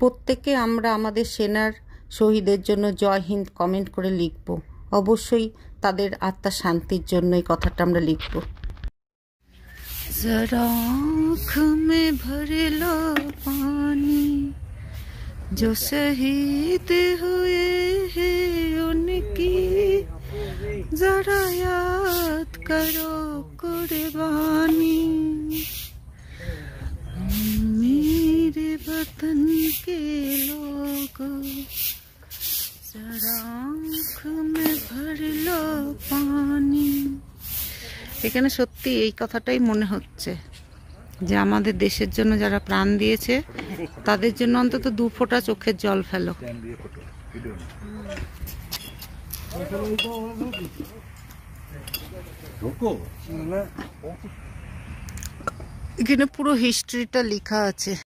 প্রত্যেকে আমরা আমাদের সেনার শহীদের জন্য জয় হিন্দ কমেন্ট করে লিখব। অবশ্যই তাদের আত্মার শান্তির জন্য এই কথাটা আমরা লিখব। जरा आँख में भर लो पानी जो शहीद हुए हैं उनकी, जरा याद करो कुर्बानी, मेरे वतन के लोग जरा आँख में भर लो पानी। এখানে সত্যি এই কথাটাই মনে হচ্ছে যে আমাদের দেশের জন্য যারা প্রাণ দিয়েছে তাদের জন্য অন্তত 2 ফোঁটা চোখের জল ফেলো। এখানে পুরো হিস্ট্রিটা লেখা আছে।